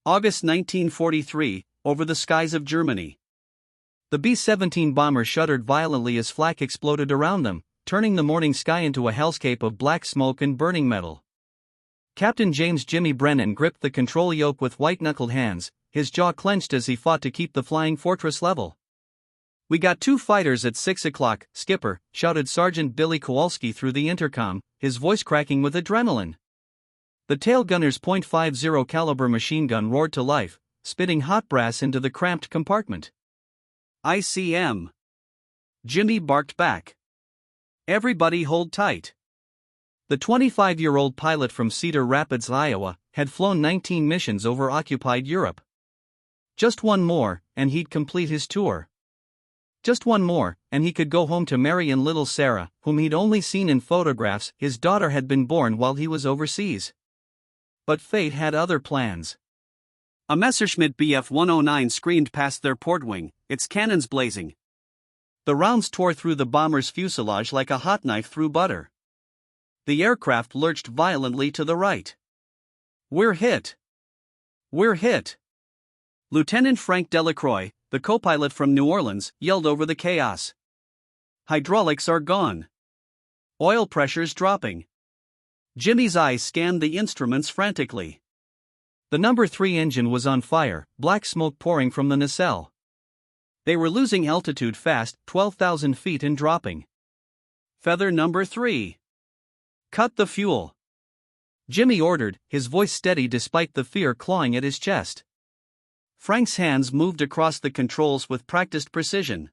August 1943, over the skies of Germany. The B-17 bomber shuddered violently as flak exploded around them, turning the morning sky into a hellscape of black smoke and burning metal. Captain James "Jimmy" Brennan gripped the control yoke with white-knuckled hands, his jaw clenched as he fought to keep the flying fortress level. "We got 2 fighters at 6 o'clock, Skipper," shouted Sergeant Billy Kowalski through the intercom, his voice cracking with adrenaline. The tail gunner's .50 caliber machine gun roared to life, spitting hot brass into the cramped compartment. "ICM!" Jimmy barked back. "Everybody hold tight." The 25-year-old pilot from Cedar Rapids, Iowa, had flown 19 missions over occupied Europe. Just one more, and he'd complete his tour. Just one more, and he could go home to Mary and little Sarah, whom he'd only seen in photographs. His daughter had been born while he was overseas. But fate had other plans. A Messerschmitt Bf 109 screamed past their port wing, its cannons blazing. The rounds tore through the bomber's fuselage like a hot knife through butter. The aircraft lurched violently to the right. "We're hit! We're hit!" Lieutenant Frank Delacroix, the co-pilot from New Orleans, yelled over the chaos. "Hydraulics are gone. Oil pressure's dropping." Jimmy's eyes scanned the instruments frantically. The number 3 engine was on fire, black smoke pouring from the nacelle. They were losing altitude fast, 12,000 feet and dropping. "Feather number 3. Cut the fuel," Jimmy ordered, his voice steady despite the fear clawing at his chest. Frank's hands moved across the controls with practiced precision.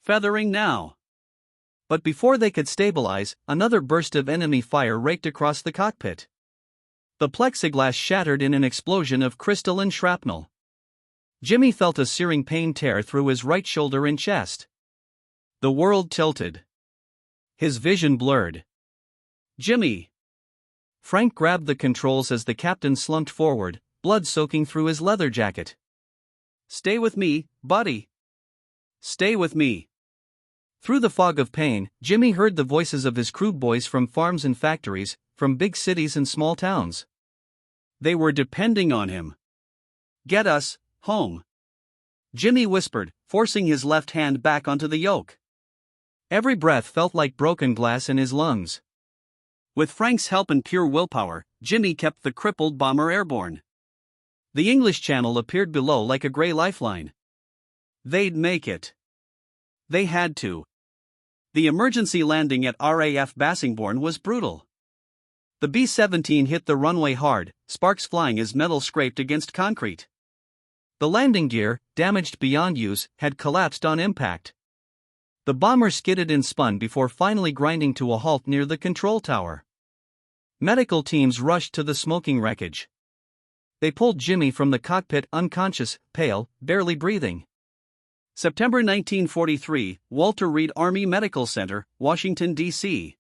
"Feathering now." But before they could stabilize, another burst of enemy fire raked across the cockpit. The plexiglass shattered in an explosion of crystalline shrapnel. Jimmy felt a searing pain tear through his right shoulder and chest. The world tilted. His vision blurred. "Jimmy!" Frank grabbed the controls as the captain slumped forward, blood soaking through his leather jacket. "Stay with me, buddy. Stay with me." Through the fog of pain, Jimmy heard the voices of his crew boys from farms and factories, from big cities and small towns. They were depending on him. "Get us home," Jimmy whispered, forcing his left hand back onto the yoke. Every breath felt like broken glass in his lungs. With Frank's help and pure willpower, Jimmy kept the crippled bomber airborne. The English Channel appeared below like a gray lifeline. They'd make it. They had to. The emergency landing at RAF Bassingbourn was brutal. The B-17 hit the runway hard, sparks flying as metal scraped against concrete. The landing gear, damaged beyond use, had collapsed on impact. The bomber skidded and spun before finally grinding to a halt near the control tower. Medical teams rushed to the smoking wreckage. They pulled Jimmy from the cockpit unconscious, pale, barely breathing. September 1943, Walter Reed Army Medical Center, Washington, D.C.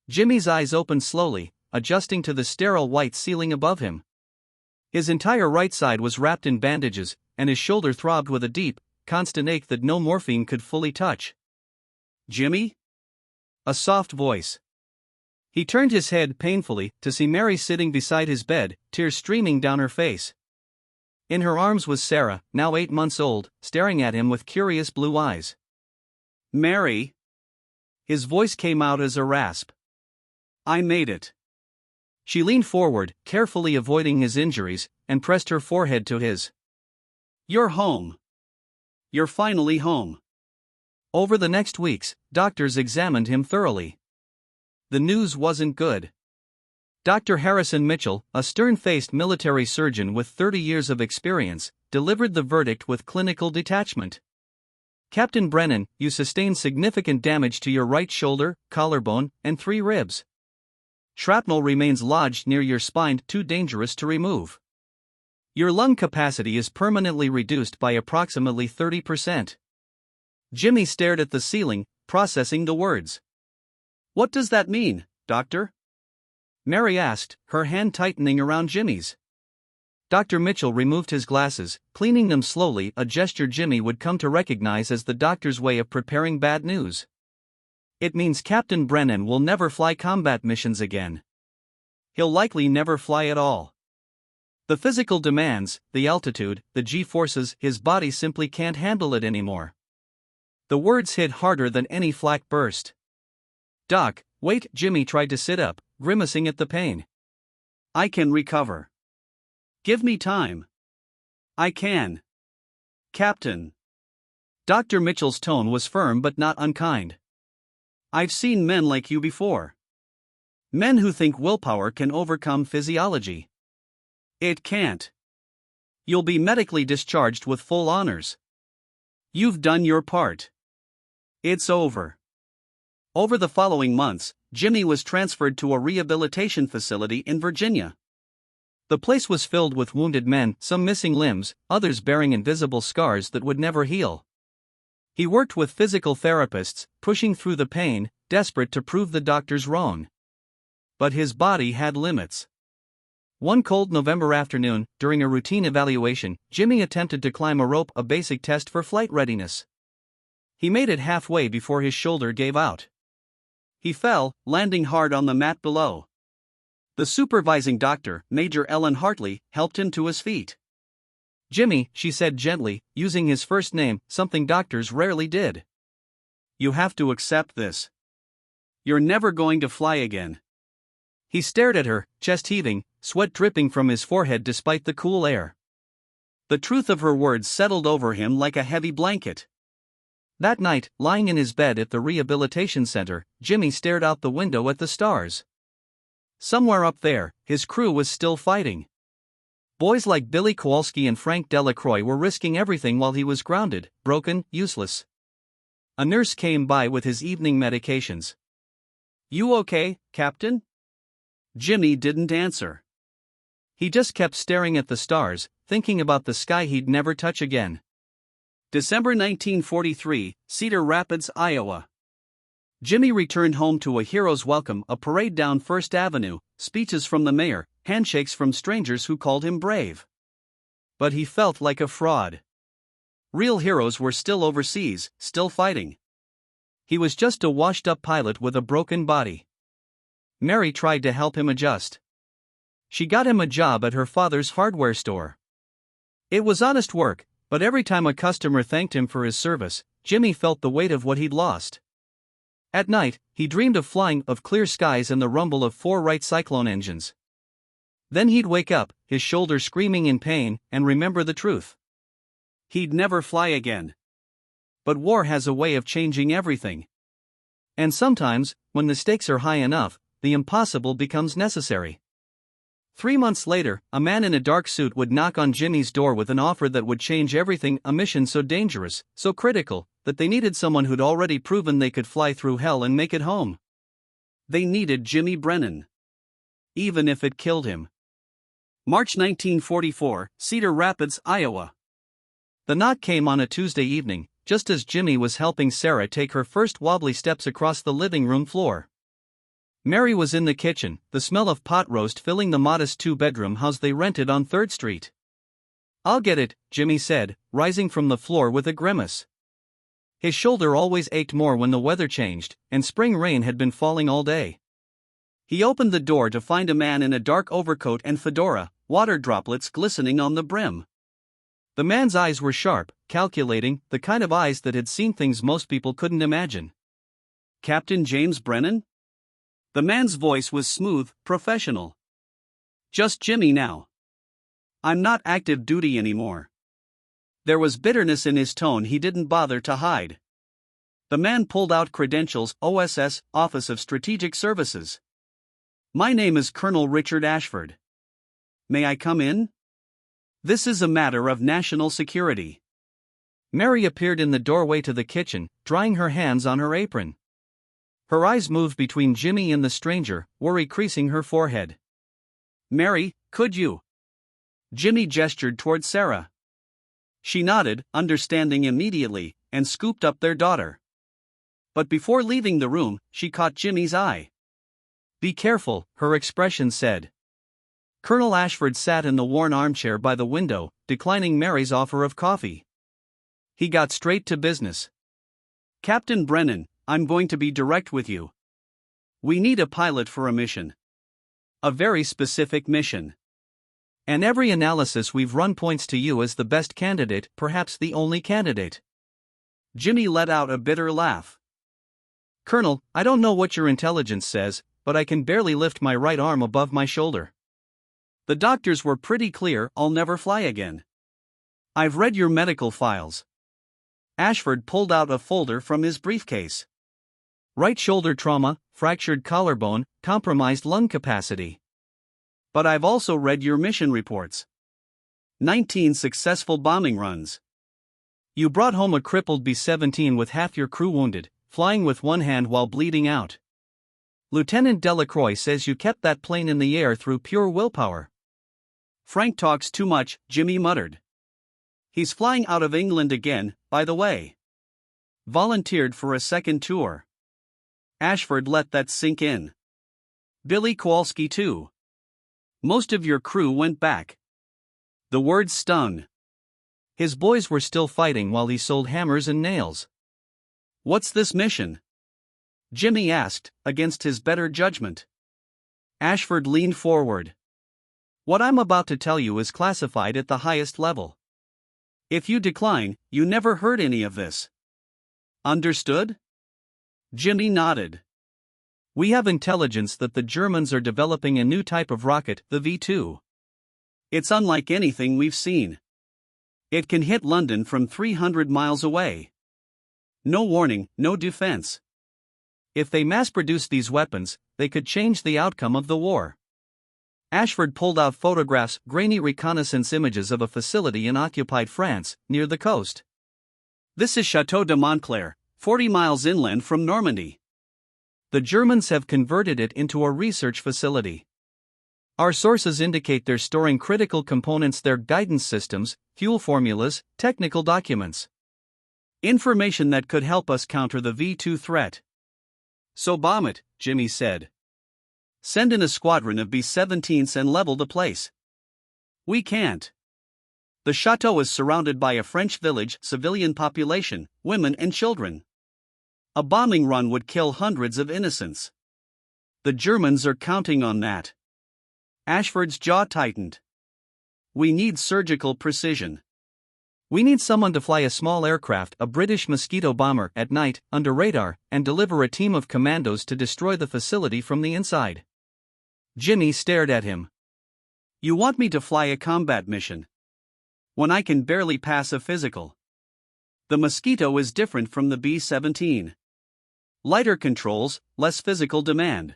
Jimmy's eyes opened slowly, adjusting to the sterile white ceiling above him. His entire right side was wrapped in bandages, and his shoulder throbbed with a deep, constant ache that no morphine could fully touch. "Jimmy?" A soft voice. He turned his head painfully to see Mary sitting beside his bed, tears streaming down her face. In her arms was Sarah, now 8 months old, staring at him with curious blue eyes. "Mary?" His voice came out as a rasp. "I made it." She leaned forward, carefully avoiding his injuries, and pressed her forehead to his. "You're home. You're finally home." Over the next weeks, doctors examined him thoroughly. The news wasn't good. Dr. Harrison Mitchell, a stern-faced military surgeon with 30 years of experience, delivered the verdict with clinical detachment. "Captain Brennan, you sustained significant damage to your right shoulder, collarbone, and 3 ribs. Shrapnel remains lodged near your spine, too dangerous to remove. Your lung capacity is permanently reduced by approximately 30%. Jimmy stared at the ceiling, processing the words. "What does that mean, doctor?" Mary asked, her hand tightening around Jimmy's. Dr. Mitchell removed his glasses, cleaning them slowly, a gesture Jimmy would come to recognize as the doctor's way of preparing bad news. "It means Captain Brennan will never fly combat missions again. He'll likely never fly at all." The physical demands, the altitude, the G-forces, his body simply can't handle it anymore. The words hit harder than any flak burst. "Doc, wait," Jimmy tried to sit up, grimacing at the pain. "I can recover. Give me time. I can. Captain." Dr. Mitchell's tone was firm but not unkind. "I've seen men like you before. Men who think willpower can overcome physiology. It can't. You'll be medically discharged with full honors. You've done your part. It's over." Over the following months, Jimmy was transferred to a rehabilitation facility in Virginia. The place was filled with wounded men, some missing limbs, others bearing invisible scars that would never heal. He worked with physical therapists, pushing through the pain, desperate to prove the doctors wrong. But his body had limits. One cold November afternoon, during a routine evaluation, Jimmy attempted to climb a rope, a basic test for flight readiness. He made it halfway before his shoulder gave out. He fell, landing hard on the mat below. The supervising doctor, Major Ellen Hartley, helped him to his feet. "Jimmy," she said gently, using his first name, something doctors rarely did. "You have to accept this. You're never going to fly again." He stared at her, chest heaving, sweat dripping from his forehead despite the cool air. The truth of her words settled over him like a heavy blanket. That night, lying in his bed at the rehabilitation center, Jimmy stared out the window at the stars. Somewhere up there, his crew was still fighting. Boys like Billy Kowalski and Frank Delacroix were risking everything while he was grounded, broken, useless. A nurse came by with his evening medications. "You okay, Captain?" Jimmy didn't answer. He just kept staring at the stars, thinking about the sky he'd never touch again. December 1943, Cedar Rapids, Iowa. Jimmy returned home to a hero's welcome, a parade down First Avenue, speeches from the mayor, handshakes from strangers who called him brave. But he felt like a fraud. Real heroes were still overseas, still fighting. He was just a washed-up pilot with a broken body. Mary tried to help him adjust. She got him a job at her father's hardware store. It was honest work, but every time a customer thanked him for his service, Jimmy felt the weight of what he'd lost. At night, he dreamed of flying, of clear skies and the rumble of 4 Wright Cyclone engines. Then he'd wake up, his shoulder screaming in pain, and remember the truth. He'd never fly again. But war has a way of changing everything. And sometimes, when the stakes are high enough, the impossible becomes necessary. 3 months later, a man in a dark suit would knock on Jimmy's door with an offer that would change everything, a mission so dangerous, so critical, that they needed someone who'd already proven they could fly through hell and make it home. They needed Jimmy Brennan. Even if it killed him. March 1944, Cedar Rapids, Iowa. The knock came on a Tuesday evening, just as Jimmy was helping Sarah take her first wobbly steps across the living room floor. Mary was in the kitchen, the smell of pot roast filling the modest 2-bedroom house they rented on 3rd Street. "I'll get it," Jimmy said, rising from the floor with a grimace. His shoulder always ached more when the weather changed, and spring rain had been falling all day. He opened the door to find a man in a dark overcoat and fedora, water droplets glistening on the brim. The man's eyes were sharp, calculating, the kind of eyes that had seen things most people couldn't imagine. "Captain James Brennan?" The man's voice was smooth, professional. "Just Jimmy now. I'm not active duty anymore." There was bitterness in his tone he didn't bother to hide. The man pulled out credentials, OSS, Office of Strategic Services. "My name is Colonel Richard Ashford. May I come in? This is a matter of national security." Mary appeared in the doorway to the kitchen, drying her hands on her apron. Her eyes moved between Jimmy and the stranger, worry creasing her forehead. "Mary, could you?" Jimmy gestured toward Sarah. She nodded, understanding immediately, and scooped up their daughter. But before leaving the room, she caught Jimmy's eye. "Be careful," her expression said. Colonel Ashford sat in the worn armchair by the window, declining Mary's offer of coffee. He got straight to business. "Captain Brennan, I'm going to be direct with you. We need a pilot for a mission. A very specific mission. And every analysis we've run points to you as the best candidate, perhaps the only candidate. Jimmy let out a bitter laugh. Colonel, I don't know what your intelligence says, but I can barely lift my right arm above my shoulder. The doctors were pretty clear, I'll never fly again. I've read your medical files. Ashford pulled out a folder from his briefcase. Right shoulder trauma, fractured collarbone, compromised lung capacity. But I've also read your mission reports. 19 successful bombing runs. You brought home a crippled B-17 with half your crew wounded, flying with one hand while bleeding out. Lieutenant Delacroix says you kept that plane in the air through pure willpower. Frank talks too much, Jimmy muttered. He's flying out of England again, by the way. Volunteered for a second tour. Ashford let that sink in. Billy Kowalski too. Most of your crew went back. The words stung. His boys were still fighting while he sold hammers and nails. What's this mission? Jimmy asked, against his better judgment. Ashford leaned forward. What I'm about to tell you is classified at the highest level. If you decline, you never heard any of this. Understood? Jimmy nodded. We have intelligence that the Germans are developing a new type of rocket, the V2. It's unlike anything we've seen. It can hit London from 300 miles away. No warning, no defense. If they mass-produce these weapons, they could change the outcome of the war. Ashford pulled out photographs, grainy reconnaissance images of a facility in occupied France, near the coast. This is Château de Montclair, 40 miles inland from Normandy. The Germans have converted it into a research facility. Our sources indicate they're storing critical components, their guidance systems, fuel formulas, technical documents. Information that could help us counter the V2 threat. So bomb it, Jimmy said. Send in a squadron of B-17s and level the place. We can't. The chateau is surrounded by a French village, civilian population, women and children. A bombing run would kill hundreds of innocents. The Germans are counting on that. Ashford's jaw tightened. We need surgical precision. We need someone to fly a small aircraft, a British Mosquito bomber, at night, under radar, and deliver a team of commandos to destroy the facility from the inside. Jimmy stared at him. You want me to fly a combat mission? When I can barely pass a physical. The Mosquito is different from the B-17. Lighter controls, less physical demand.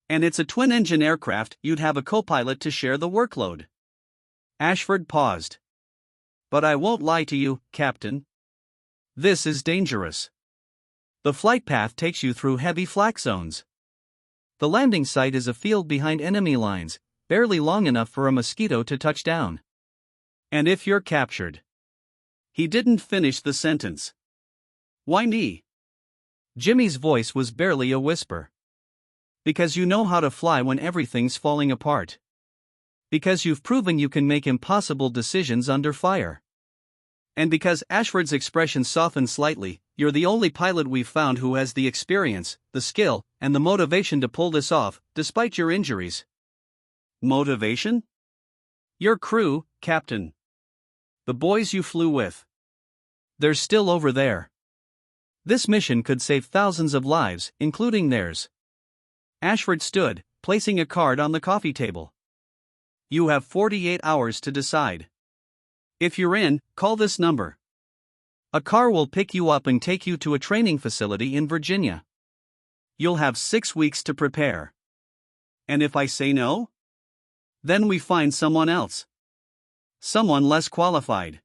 And it's a twin-engine aircraft, you'd have a co-pilot to share the workload. Ashford paused. But I won't lie to you, Captain. This is dangerous. The flight path takes you through heavy flak zones. The landing site is a field behind enemy lines, barely long enough for a Mosquito to touch down. And if you're captured. He didn't finish the sentence. Why me? Jimmy's voice was barely a whisper. Because you know how to fly when everything's falling apart. Because you've proven you can make impossible decisions under fire. And because Ashford's expression softened slightly, you're the only pilot we've found who has the experience, the skill, and the motivation to pull this off, despite your injuries. Motivation? Your crew, Captain. The boys you flew with. They're still over there. This mission could save thousands of lives, including theirs. Ashford stood, placing a card on the coffee table. You have 48 hours to decide. If you're in, call this number. A car will pick you up and take you to a training facility in Virginia. You'll have 6 weeks to prepare. And if I say no? Then we find someone else. Someone less qualified.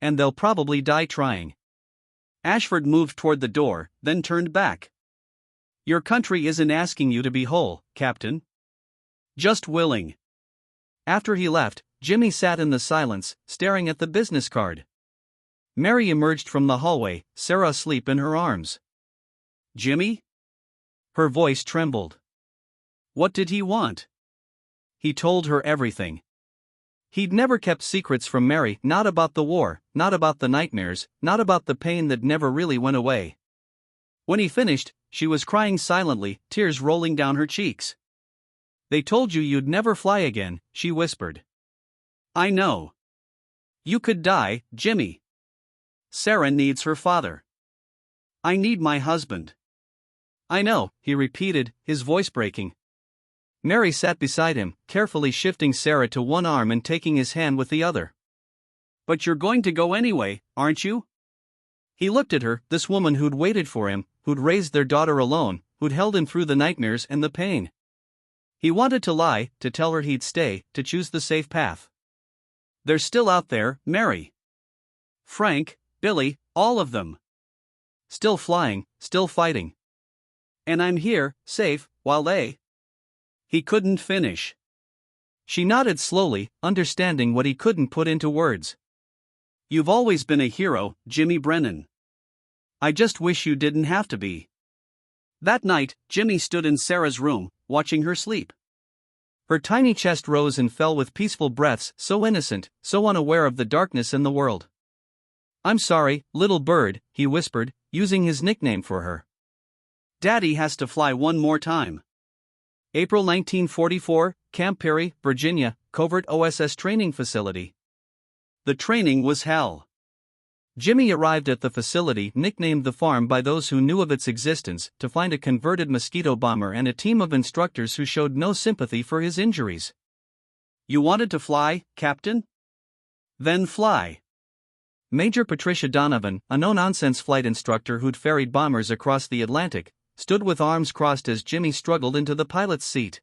And they'll probably die trying. Ashford moved toward the door, then turned back. Your country isn't asking you to be whole, Captain. Just willing. After he left, Jimmy sat in the silence, staring at the business card. Mary emerged from the hallway, Sarah asleep in her arms. Jimmy? Her voice trembled. What did he want? He told her everything. He'd never kept secrets from Mary, not about the war, not about the nightmares, not about the pain that never really went away. When he finished, she was crying silently, tears rolling down her cheeks. They told you you'd never fly again, she whispered. I know. You could die, Jimmy. Sarah needs her father. I need my husband. I know, he repeated, his voice breaking. Mary sat beside him, carefully shifting Sarah to one arm and taking his hand with the other. But you're going to go anyway, aren't you? He looked at her, this woman who'd waited for him, who'd raised their daughter alone, who'd held him through the nightmares and the pain. He wanted to lie, to tell her he'd stay, to choose the safe path. They're still out there, Mary. Frank, Billy, all of them. Still flying, still fighting. And I'm here, safe, while they... He couldn't finish. She nodded slowly, understanding what he couldn't put into words. You've always been a hero, Jimmy Brennan. I just wish you didn't have to be. That night, Jimmy stood in Sarah's room, watching her sleep. Her tiny chest rose and fell with peaceful breaths, so innocent, so unaware of the darkness in the world. I'm sorry, little bird, he whispered, using his nickname for her. Daddy has to fly one more time. April 1944, Camp Peary, Virginia, Covert OSS Training Facility. The training was hell. Jimmy arrived at the facility, nicknamed the farm by those who knew of its existence, to find a converted Mosquito bomber and a team of instructors who showed no sympathy for his injuries. You wanted to fly, Captain? Then fly. Major Patricia Donovan, a no-nonsense flight instructor who'd ferried bombers across the Atlantic, stood with arms crossed as Jimmy struggled into the pilot's seat.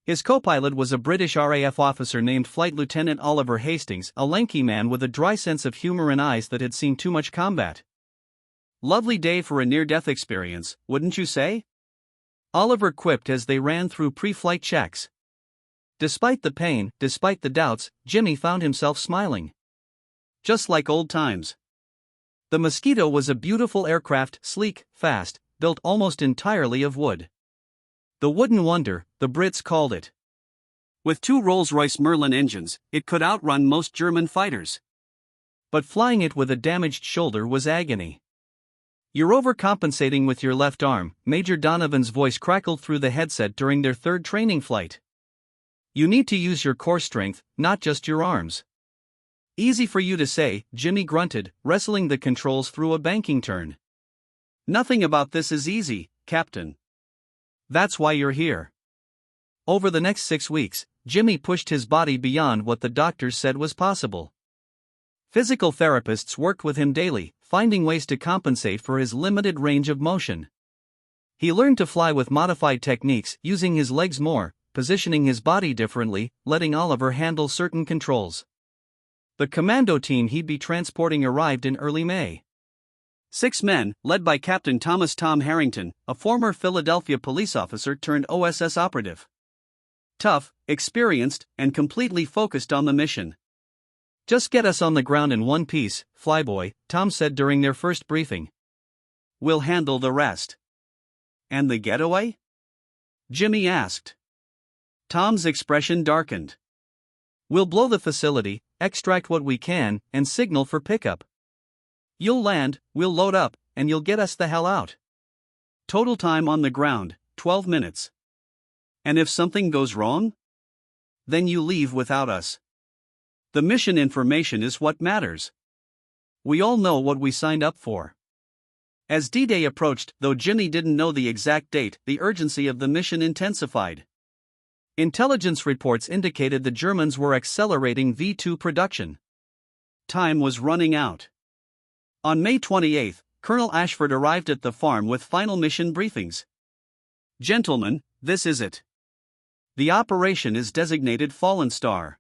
His co-pilot was a British RAF officer named Flight Lieutenant Oliver Hastings, a lanky man with a dry sense of humor and eyes that had seen too much combat. Lovely day for a near-death experience, wouldn't you say? Oliver quipped as they ran through pre-flight checks. Despite the pain, despite the doubts, Jimmy found himself smiling. Just like old times. The Mosquito was a beautiful aircraft, sleek, fast, built almost entirely of wood. The Wooden Wonder, the Brits called it. With two Rolls-Royce Merlin engines, it could outrun most German fighters. But flying it with a damaged shoulder was agony. You're overcompensating with your left arm, Major Donovan's voice crackled through the headset during their third training flight. You need to use your core strength, not just your arms. Easy for you to say, Jimmy grunted, wrestling the controls through a banking turn. Nothing about this is easy, Captain. That's why you're here. Over the next 6 weeks, Jimmy pushed his body beyond what the doctors said was possible. Physical therapists worked with him daily, finding ways to compensate for his limited range of motion. He learned to fly with modified techniques, using his legs more, positioning his body differently, letting Oliver handle certain controls. The commando team he'd be transporting arrived in early May. 6 men, led by Captain Thomas Tom Harrington, a former Philadelphia police officer turned OSS operative. Tough, experienced, and completely focused on the mission. Just get us on the ground in one piece, flyboy, Tom said during their first briefing. We'll handle the rest. And the getaway? Jimmy asked. Tom's expression darkened. We'll blow the facility, extract what we can, and signal for pickup. You'll land, we'll load up, and you'll get us the hell out. Total time on the ground, 12 minutes. And if something goes wrong? Then you leave without us. The mission information is what matters. We all know what we signed up for. As D-Day approached, though Jimmy didn't know the exact date, the urgency of the mission intensified. Intelligence reports indicated the Germans were accelerating V-2 production. Time was running out. On May 28, Colonel Ashford arrived at the farm with final mission briefings. Gentlemen, this is it. The operation is designated Fallen Star.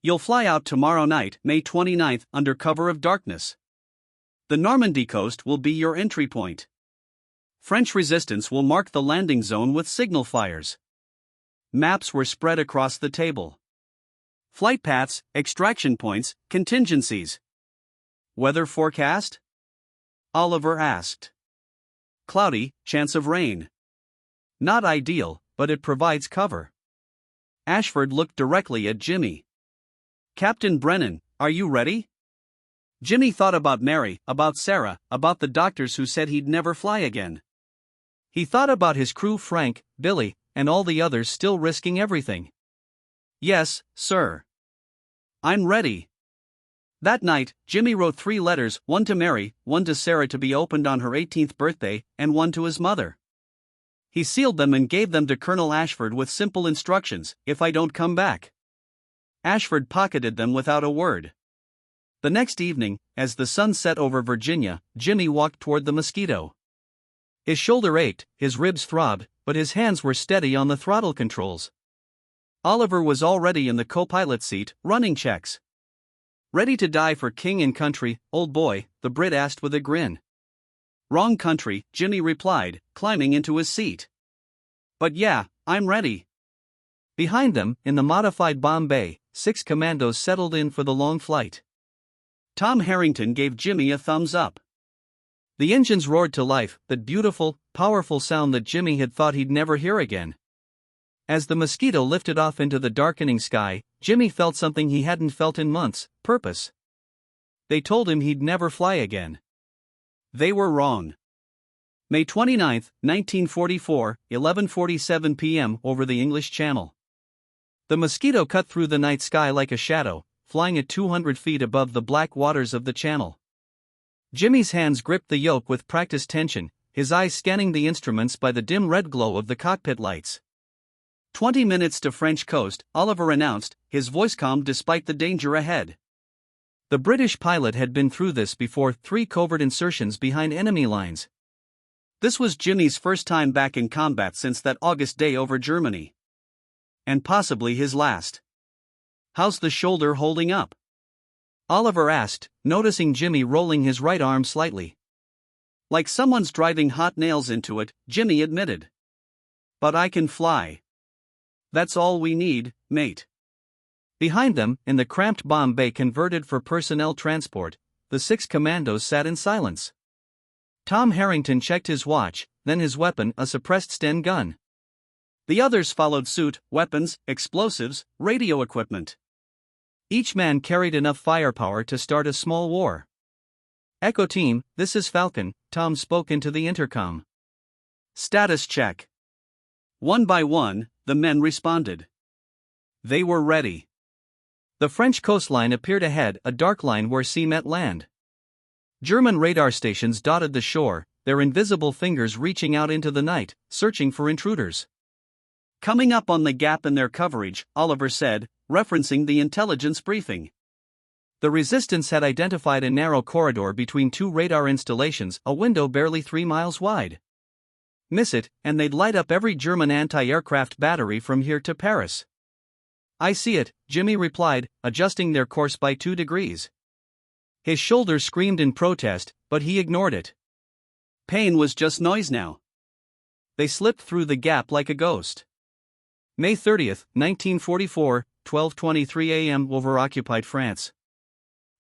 You'll fly out tomorrow night, May 29, under cover of darkness. The Normandy coast will be your entry point. French resistance will mark the landing zone with signal fires. Maps were spread across the table. Flight paths, extraction points, contingencies. Weather forecast? Oliver asked. Cloudy, chance of rain. Not ideal, but it provides cover. Ashford looked directly at Jimmy. Captain Brennan, are you ready? Jimmy thought about Mary, about Sarah, about the doctors who said he'd never fly again. He thought about his crew Frank, Billy, and all the others still risking everything. "Yes, sir. I'm ready." That night, Jimmy wrote 3 letters, one to Mary, one to Sarah to be opened on her 18th birthday, and one to his mother. He sealed them and gave them to Colonel Ashford with simple instructions: "If I don't come back." Ashford pocketed them without a word. The next evening, as the sun set over Virginia, Jimmy walked toward the Mosquito. His shoulder ached, his ribs throbbed, but his hands were steady on the throttle controls. Oliver was already in the co-pilot seat, running checks. "Ready to die for king and country, old boy?" the Brit asked with a grin. "Wrong country," Jimmy replied, climbing into his seat. "But yeah, I'm ready." Behind them, in the modified Bombay, 6 commandos settled in for the long flight. Tom Harrington gave Jimmy a thumbs up. The engines roared to life, that beautiful, powerful sound that Jimmy had thought he'd never hear again. As the Mosquito lifted off into the darkening sky, Jimmy felt something he hadn't felt in months: purpose. They told him he'd never fly again. They were wrong. May 29, 1944, 11:47 p.m. over the English Channel. The Mosquito cut through the night sky like a shadow, flying at 200 feet above the black waters of the Channel. Jimmy's hands gripped the yoke with practiced tension, his eyes scanning the instruments by the dim red glow of the cockpit lights. 20 minutes to French coast, Oliver announced, his voice calm despite the danger ahead. The British pilot had been through this before: 3 covert insertions behind enemy lines. This was Jimmy's first time back in combat since that August day over Germany. And possibly his last. "How's the shoulder holding up?" Oliver asked, noticing Jimmy rolling his right arm slightly. "Like someone's driving hot nails into it," Jimmy admitted. "But I can fly. That's all we need, mate." Behind them, in the cramped Bombay converted for personnel transport, the 6 commandos sat in silence. Tom Harrington checked his watch, then his weapon, a suppressed Sten gun. The others followed suit: weapons, explosives, radio equipment. Each man carried enough firepower to start a small war. "Echo Team, this is Falcon," Tom spoke into the intercom. "Status check." One by one, the men responded. They were ready. The French coastline appeared ahead, a dark line where sea met land. German radar stations dotted the shore, their invisible fingers reaching out into the night, searching for intruders. "Coming up on the gap in their coverage," Oliver said, referencing the intelligence briefing. The resistance had identified a narrow corridor between 2 radar installations, a window barely 3 miles wide. Miss it, and they'd light up every German anti-aircraft battery from here to Paris. "I see it," Jimmy replied, adjusting their course by 2 degrees. His shoulder screamed in protest, but he ignored it. Pain was just noise now. They slipped through the gap like a ghost. May 30, 1944, 12:23 a.m. over occupied France.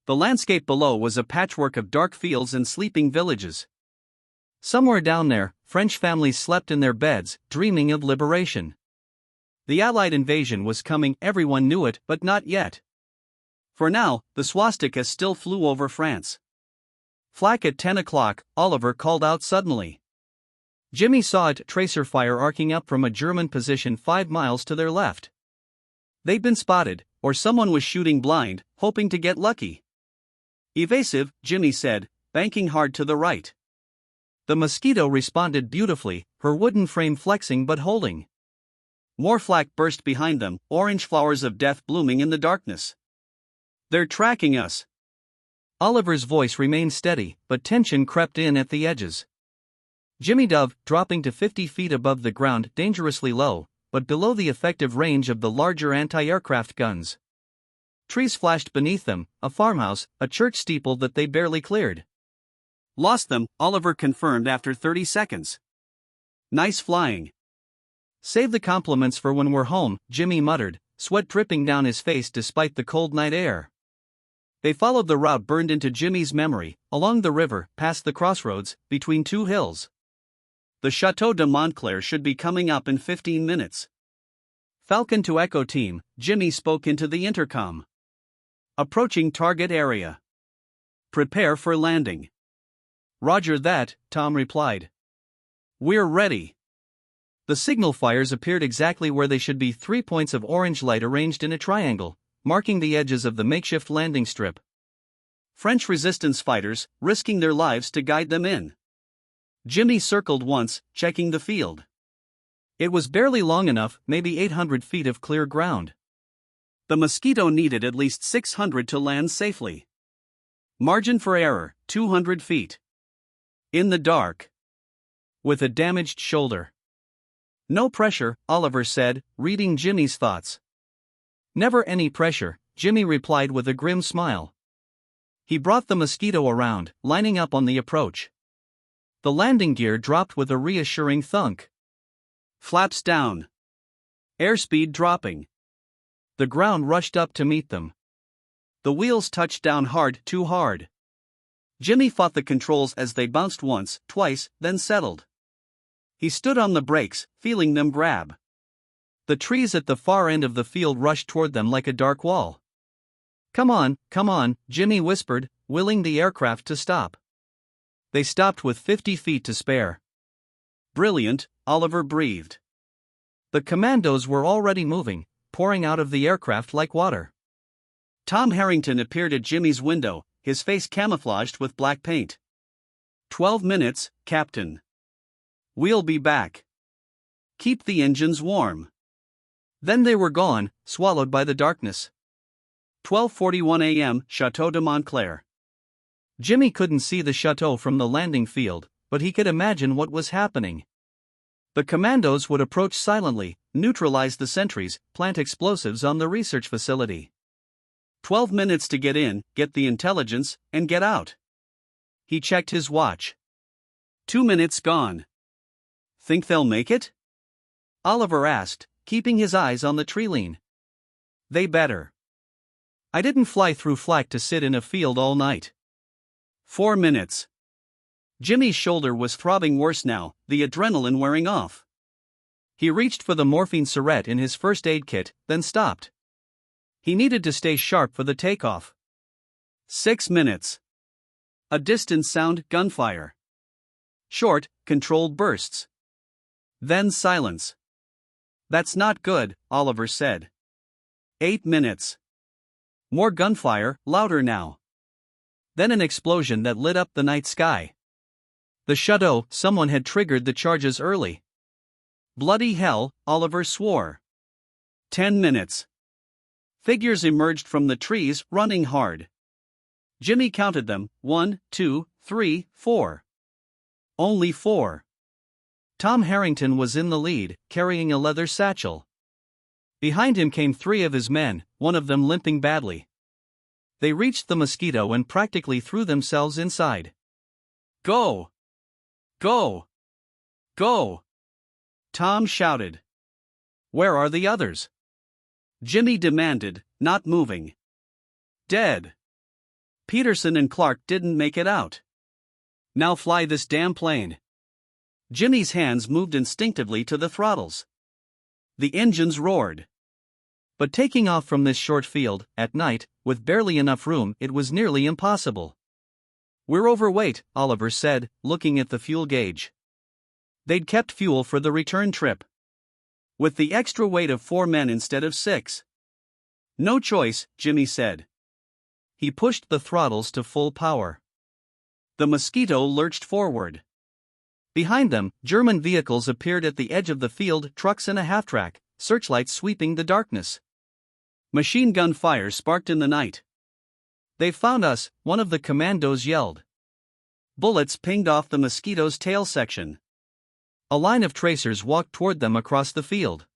The landscape below was a patchwork of dark fields and sleeping villages. Somewhere down there, French families slept in their beds, dreaming of liberation. The Allied invasion was coming, everyone knew it, but not yet. For now, the swastika still flew over France. "Flak at 10 o'clock, Oliver called out suddenly. Jimmy saw it, tracer fire arcing up from a German position 5 miles to their left. They'd been spotted, or someone was shooting blind, hoping to get lucky. "Evasive," Jimmy said, banking hard to the right. The Mosquito responded beautifully, her wooden frame flexing but holding. More flak burst behind them, orange flowers of death blooming in the darkness. "They're tracking us." Oliver's voice remained steady, but tension crept in at the edges. Jimmy dove, dropping to 50 feet above the ground, dangerously low, but below the effective range of the larger anti-aircraft guns. Trees flashed beneath them, a farmhouse, a church steeple that they barely cleared. "Lost them," Oliver confirmed after 30 seconds. "Nice flying." "Save the compliments for when we're home," Jimmy muttered, sweat dripping down his face despite the cold night air. They followed the route burned into Jimmy's memory, along the river, past the crossroads, between 2 hills. The Chateau de Montclair should be coming up in 15 minutes. Falcon to Echo Team, Jimmy spoke into the intercom. "Approaching target area. Prepare for landing." "Roger that," Tom replied. "We're ready." The signal fires appeared exactly where they should be, 3 points of orange light arranged in a triangle, marking the edges of the makeshift landing strip. French resistance fighters, risking their lives to guide them in. Jimmy circled once, checking the field. It was barely long enough, maybe 800 feet of clear ground. The Mosquito needed at least 600 to land safely. Margin for error, 200 feet. In the dark. With a damaged shoulder. No pressure, Oliver said, reading Jimmy's thoughts. Never any pressure, Jimmy replied with a grim smile. He brought the Mosquito around, lining up on the approach. The landing gear dropped with a reassuring thunk. Flaps down. Airspeed dropping. The ground rushed up to meet them. The wheels touched down hard, too hard. Jimmy fought the controls as they bounced once, twice, then settled. He stood on the brakes, feeling them grab. The trees at the far end of the field rushed toward them like a dark wall. Come on, Jimmy whispered, willing the aircraft to stop. They stopped with 50 feet to spare. Brilliant, Oliver breathed. The commandos were already moving, pouring out of the aircraft like water. Tom Harrington appeared at Jimmy's window, his face camouflaged with black paint. 12 minutes, Captain. We'll be back. Keep the engines warm. Then they were gone, swallowed by the darkness. 12:41 a.m., Chateau de Montclair. Jimmy couldn't see the chateau from the landing field, but he could imagine what was happening. The commandos would approach silently, neutralize the sentries, plant explosives on the research facility. 12 minutes to get in, get the intelligence, and get out. He checked his watch. 2 minutes gone. Think they'll make it? Oliver asked, keeping his eyes on the treeline. They better. I didn't fly through flak to sit in a field all night. 4 minutes. Jimmy's shoulder was throbbing worse now, the adrenaline wearing off. He reached for the morphine syringe in his first aid kit, then stopped. He needed to stay sharp for the takeoff. 6 minutes. A distant sound, gunfire. Short, controlled bursts. Then silence. That's not good, Oliver said. 8 minutes. More gunfire, louder now. Then an explosion that lit up the night sky. The chateau, someone had triggered the charges early. Bloody hell, Oliver swore. 10 minutes. Figures emerged from the trees, running hard. Jimmy counted them, 1, 2, 3, 4. Only 4. Tom Harrington was in the lead, carrying a leather satchel. Behind him came 3 of his men, one of them limping badly. They reached the Mosquito and practically threw themselves inside. Go! Go! Go! Tom shouted. Where are the others? Jimmy demanded, not moving. Dead. Peterson and Clark didn't make it out. Now fly this damn plane. Jimmy's hands moved instinctively to the throttles. The engines roared. But taking off from this short field, at night, with barely enough room, it was nearly impossible. We're overweight, Oliver said, looking at the fuel gauge. They'd kept fuel for the return trip. With the extra weight of 4 men instead of 6. No choice, Jimmy said. He pushed the throttles to full power. The Mosquito lurched forward. Behind them, German vehicles appeared at the edge of the field, trucks and a half-track, searchlights sweeping the darkness. Machine gun fire sparked in the night. They found us, one of the commandos yelled. Bullets pinged off the Mosquito's tail section. A line of tracers walked toward them across the field.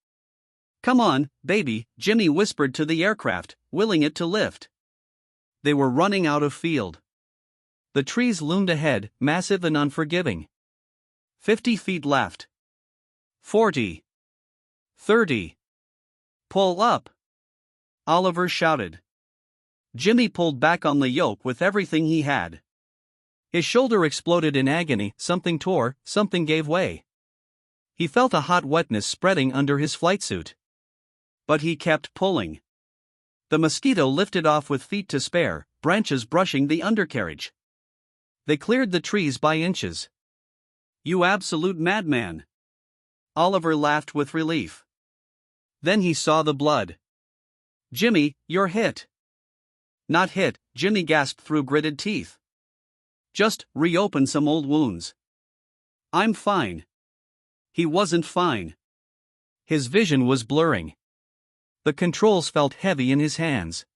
Come on, baby, Jimmy whispered to the aircraft, willing it to lift. They were running out of field. The trees loomed ahead, massive and unforgiving. 50 feet left. 40. 30. Pull up! Oliver shouted. Jimmy pulled back on the yoke with everything he had. His shoulder exploded in agony, something tore, something gave way. He felt a hot wetness spreading under his flight suit. But he kept pulling. The Mosquito lifted off with feet to spare, branches brushing the undercarriage. They cleared the trees by inches. You absolute madman! Oliver laughed with relief. Then he saw the blood. "Jimmy, you're hit." "Not hit," Jimmy gasped through gritted teeth. "Just reopen some old wounds." "I'm fine." He wasn't fine. His vision was blurring. The controls felt heavy in his hands.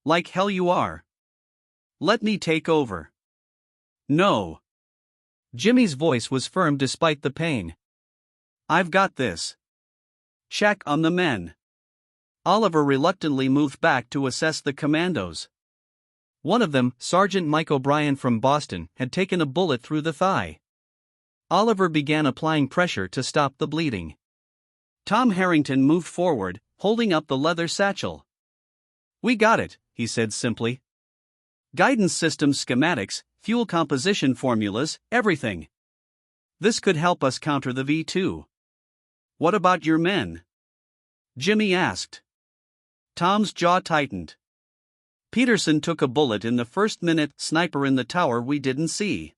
"Like hell you are. Let me take over." "No." Jimmy's voice was firm despite the pain. "I've got this." "Check on the men." Oliver reluctantly moved back to assess the commandos. One of them, Sergeant Mike O'Brien from Boston, had taken a bullet through the thigh. Oliver began applying pressure to stop the bleeding. Tom Harrington moved forward, holding up the leather satchel. "We got it," he said simply. "Guidance system schematics, fuel composition formulas, everything. This could help us counter the V2. What about your men?" Jimmy asked. Tom's jaw tightened. "Peterson took a bullet in the first minute, sniper in the tower we didn't see.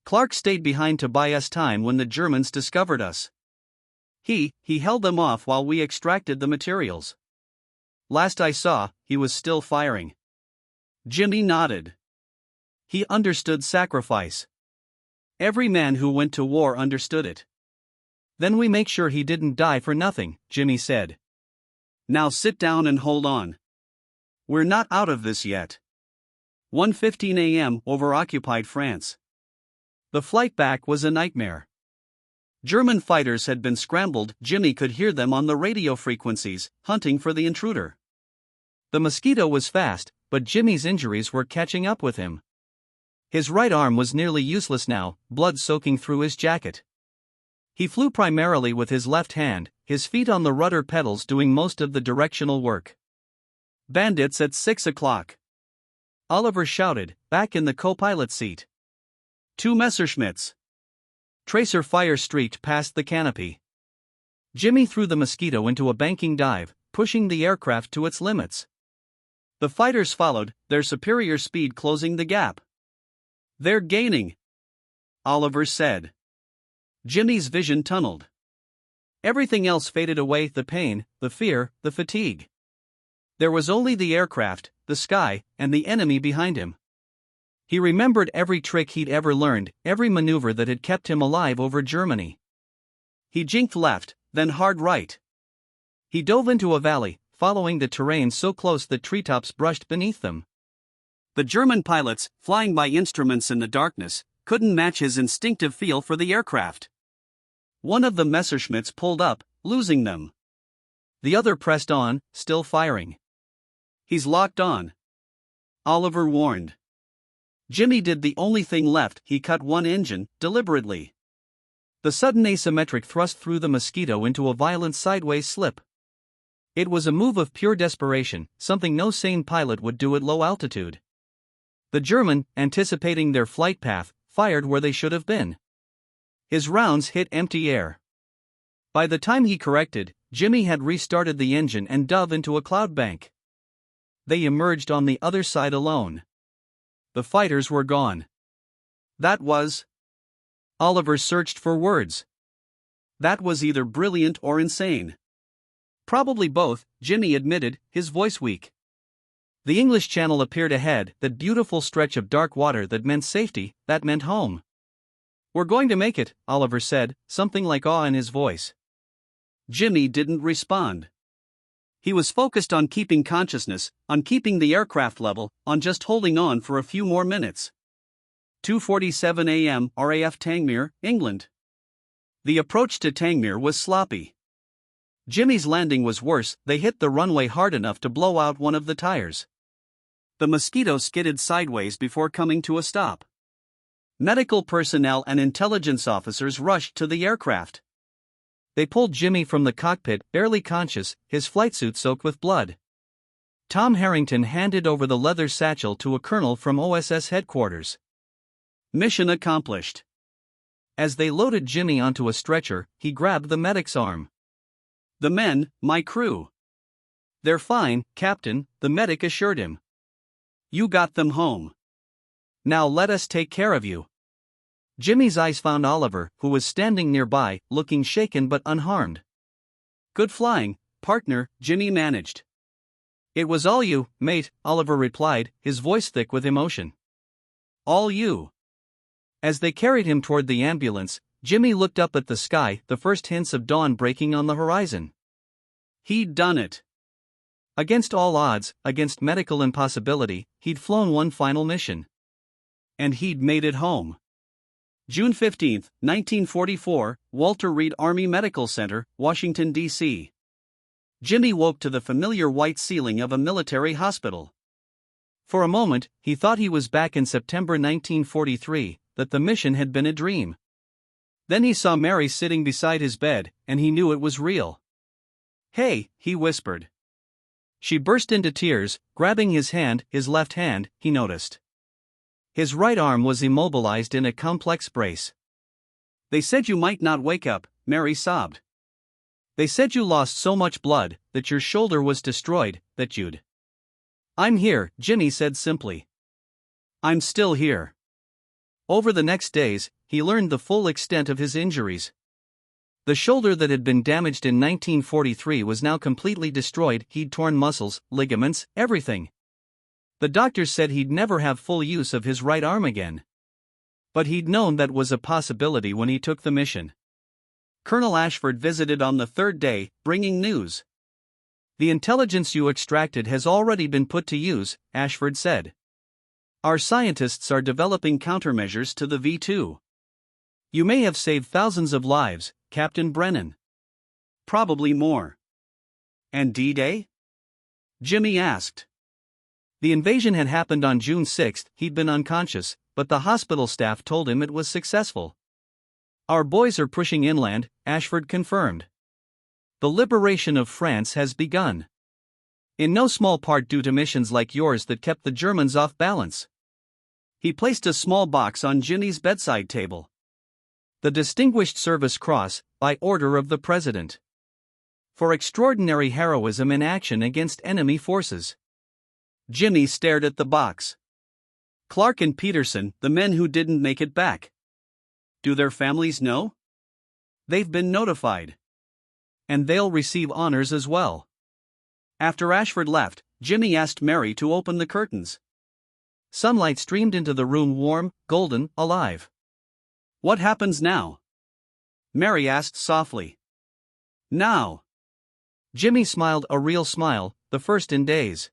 Clark stayed behind to buy us time when the Germans discovered us. He held them off while we extracted the materials. Last I saw, he was still firing." Jimmy nodded. He understood sacrifice. Every man who went to war understood it. "Then we make sure he didn't die for nothing," Jimmy said. "Now sit down and hold on. We're not out of this yet." 1:15 a.m. over occupied France. The flight back was a nightmare. German fighters had been scrambled. Jimmy could hear them on the radio frequencies, hunting for the intruder. The Mosquito was fast, but Jimmy's injuries were catching up with him. His right arm was nearly useless now, blood soaking through his jacket. He flew primarily with his left hand, his feet on the rudder pedals doing most of the directional work. "Bandits at 6 o'clock. Oliver shouted, back in the co-pilot seat. "2 Messerschmitts." Tracer fire streaked past the canopy. Jimmy threw the Mosquito into a banking dive, pushing the aircraft to its limits. The fighters followed, their superior speed closing the gap. "They're gaining," Oliver said. Jimmy's vision tunneled. Everything else faded away, the pain, the fear, the fatigue. There was only the aircraft, the sky, and the enemy behind him. He remembered every trick he'd ever learned, every maneuver that had kept him alive over Germany. He jinked left, then hard right. He dove into a valley, following the terrain so close that treetops brushed beneath them. The German pilots, flying by instruments in the darkness, couldn't match his instinctive feel for the aircraft. One of the Messerschmitts pulled up, losing them. The other pressed on, still firing. "He's locked on," Oliver warned. Jimmy did the only thing left. He cut one engine, deliberately. The sudden asymmetric thrust threw the Mosquito into a violent sideways slip. It was a move of pure desperation, something no sane pilot would do at low altitude. The German, anticipating their flight path, fired where they should have been. His rounds hit empty air. By the time he corrected, Jimmy had restarted the engine and dove into a cloud bank. They emerged on the other side alone. The fighters were gone. That was... Oliver searched for words. That was either brilliant or insane. Probably both, Jimmy admitted, his voice weak. The English Channel appeared ahead, that beautiful stretch of dark water that meant safety, that meant home. "We're going to make it," Oliver said, something like awe in his voice. Jimmy didn't respond. He was focused on keeping consciousness, on keeping the aircraft level, on just holding on for a few more minutes. 2:47 a.m. RAF Tangmere, England. The approach to Tangmere was sloppy. Jimmy's landing was worse. They hit the runway hard enough to blow out one of the tires. The Mosquito skidded sideways before coming to a stop. Medical personnel and intelligence officers rushed to the aircraft. They pulled Jimmy from the cockpit, barely conscious, his flight suit soaked with blood. Tom Harrington handed over the leather satchel to a colonel from OSS headquarters. Mission accomplished. As they loaded Jimmy onto a stretcher, he grabbed the medic's arm. "The men, my crew. They're fine, Captain," the medic assured him. "You got them home. Now let us take care of you." Jimmy's eyes found Oliver, who was standing nearby, looking shaken but unharmed. "Good flying, partner," Jimmy managed. "It was all you, mate," Oliver replied, his voice thick with emotion. "All you." As they carried him toward the ambulance, Jimmy looked up at the sky, the first hints of dawn breaking on the horizon. He'd done it. Against all odds, against medical impossibility, he'd flown one final mission. And he'd made it home. June 15, 1944, Walter Reed Army Medical Center, Washington, D.C. Jimmy woke to the familiar white ceiling of a military hospital. For a moment, he thought he was back in September 1943, that the mission had been a dream. Then he saw Mary sitting beside his bed, and he knew it was real. "Hey," he whispered. She burst into tears, grabbing his hand, his left hand, he noticed. His right arm was immobilized in a complex brace. "They said you might not wake up," Mary sobbed. "They said you lost so much blood, that your shoulder was destroyed, that you'd." "I'm here," Jimmy said simply. "I'm still here." Over the next days, he learned the full extent of his injuries. The shoulder that had been damaged in 1943 was now completely destroyed. He'd torn muscles, ligaments, everything. The doctors said he'd never have full use of his right arm again. But he'd known that was a possibility when he took the mission. Colonel Ashford visited on the third day, bringing news. "The intelligence you extracted has already been put to use," Ashford said. "Our scientists are developing countermeasures to the V2. You may have saved thousands of lives, Captain Brennan." "Probably more." "And D-Day?" Jimmy asked. The invasion had happened on June 6. He'd been unconscious, but the hospital staff told him it was successful. "Our boys are pushing inland," Ashford confirmed. "The liberation of France has begun. In no small part due to missions like yours that kept the Germans off balance." He placed a small box on Jimmy's bedside table. "The Distinguished Service Cross, by order of the President. For extraordinary heroism in action against enemy forces." Jimmy stared at the box. "Clark and Peterson, the men who didn't make it back. Do their families know?" "They've been notified. And they'll receive honors as well." After Ashford left, Jimmy asked Mary to open the curtains. Sunlight streamed into the room, warm, golden, alive. "What happens now?" Mary asked softly. "Now." Jimmy smiled, a real smile, the first in days.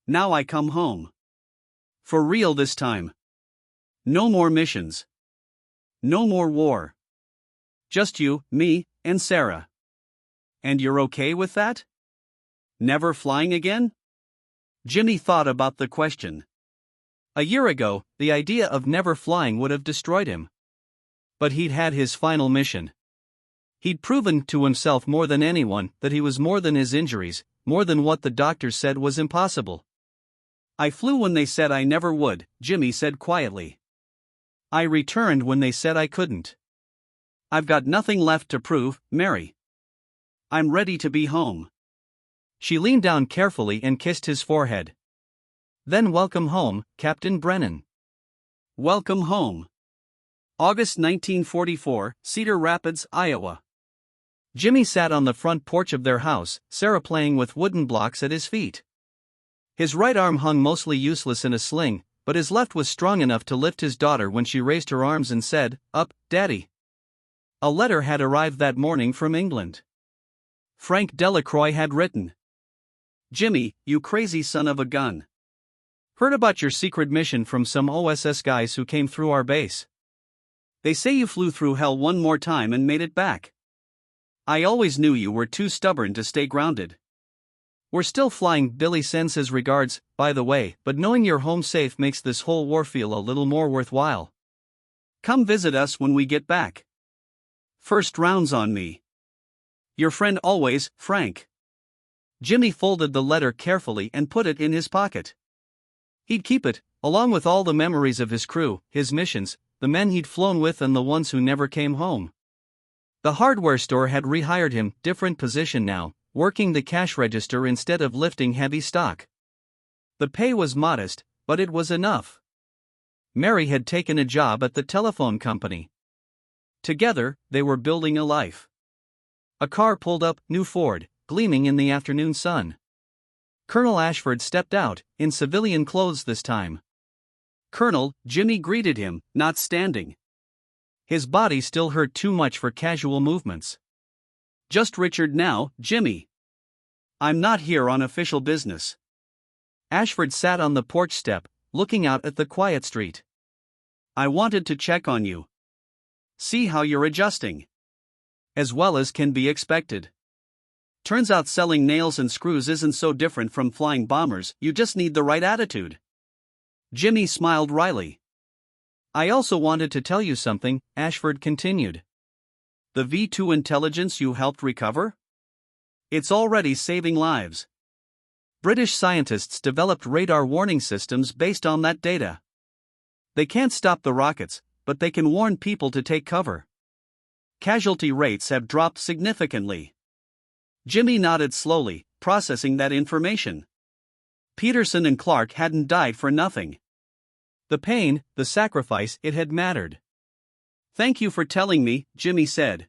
"Now I come home. For real this time. No more missions. No more war. Just you, me, and Sarah. And you're okay with that? Never flying again?" Jimmy thought about the question. A year ago, the idea of never flying would have destroyed him. But he'd had his final mission. He'd proven to himself more than anyone that he was more than his injuries, more than what the doctors said was impossible. "I flew when they said I never would," Jimmy said quietly. "I returned when they said I couldn't. I've got nothing left to prove, Mary. I'm ready to be home." She leaned down carefully and kissed his forehead. "Then welcome home, Captain Brennan." "Welcome home." August 1944, Cedar Rapids, Iowa. Jimmy sat on the front porch of their house, Sarah playing with wooden blocks at his feet. His right arm hung mostly useless in a sling, but his left was strong enough to lift his daughter when she raised her arms and said, "Up, Daddy." A letter had arrived that morning from England. Frank Delacroix had written, "Jimmy, you crazy son of a gun. Heard about your secret mission from some OSS guys who came through our base. They say you flew through hell one more time and made it back. I always knew you were too stubborn to stay grounded. We're still flying. Billy sends his regards, by the way, but knowing you're home safe makes this whole war feel a little more worthwhile. Come visit us when we get back. First round's on me. Your friend always, Frank." Jimmy folded the letter carefully and put it in his pocket. He'd keep it, along with all the memories of his crew, his missions, the men he'd flown with and the ones who never came home. The hardware store had rehired him, different position now, working the cash register instead of lifting heavy stock. The pay was modest, but it was enough. Mary had taken a job at the telephone company. Together, they were building a life. A car pulled up, new Ford, gleaming in the afternoon sun. Colonel Ashford stepped out, in civilian clothes this time. "Colonel," Jimmy greeted him, not standing. His body still hurt too much for casual movements. "Just Richard now, Jimmy. I'm not here on official business." Ashford sat on the porch step, looking out at the quiet street. "I wanted to check on you. See how you're adjusting. As well as can be expected. Turns out selling nails and screws isn't so different from flying bombers, you just need the right attitude." Jimmy smiled wryly. "I also wanted to tell you something," Ashford continued. "The V2 intelligence you helped recover? It's already saving lives. British scientists developed radar warning systems based on that data. They can't stop the rockets, but they can warn people to take cover. Casualty rates have dropped significantly." Jimmy nodded slowly, processing that information. Peterson and Clark hadn't died for nothing. The pain, the sacrifice, it had mattered. "Thank you for telling me," Jimmy said.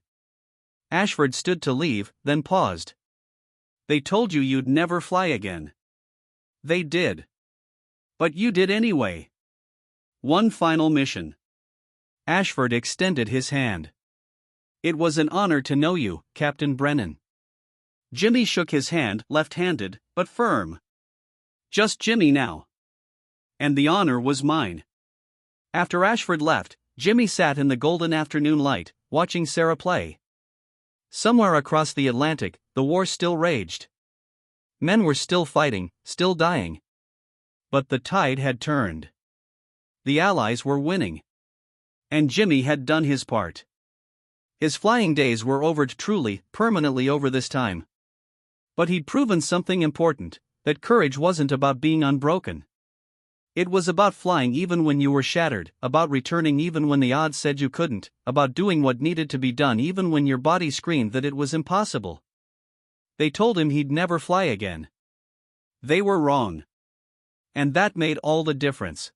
Ashford stood to leave, then paused. "They told you you'd never fly again." "They did. But you did anyway. One final mission." Ashford extended his hand. "It was an honor to know you, Captain Brennan." Jimmy shook his hand, left-handed, but firm. "Just Jimmy now. And the honor was mine." After Ashford left, Jimmy sat in the golden afternoon light, watching Sarah play. Somewhere across the Atlantic, the war still raged. Men were still fighting, still dying. But the tide had turned. The Allies were winning. And Jimmy had done his part. His flying days were over, truly, permanently over this time. But he'd proven something important, that courage wasn't about being unbroken. It was about flying even when you were shattered, about returning even when the odds said you couldn't, about doing what needed to be done even when your body screamed that it was impossible. They told him he'd never fly again. They were wrong. And that made all the difference.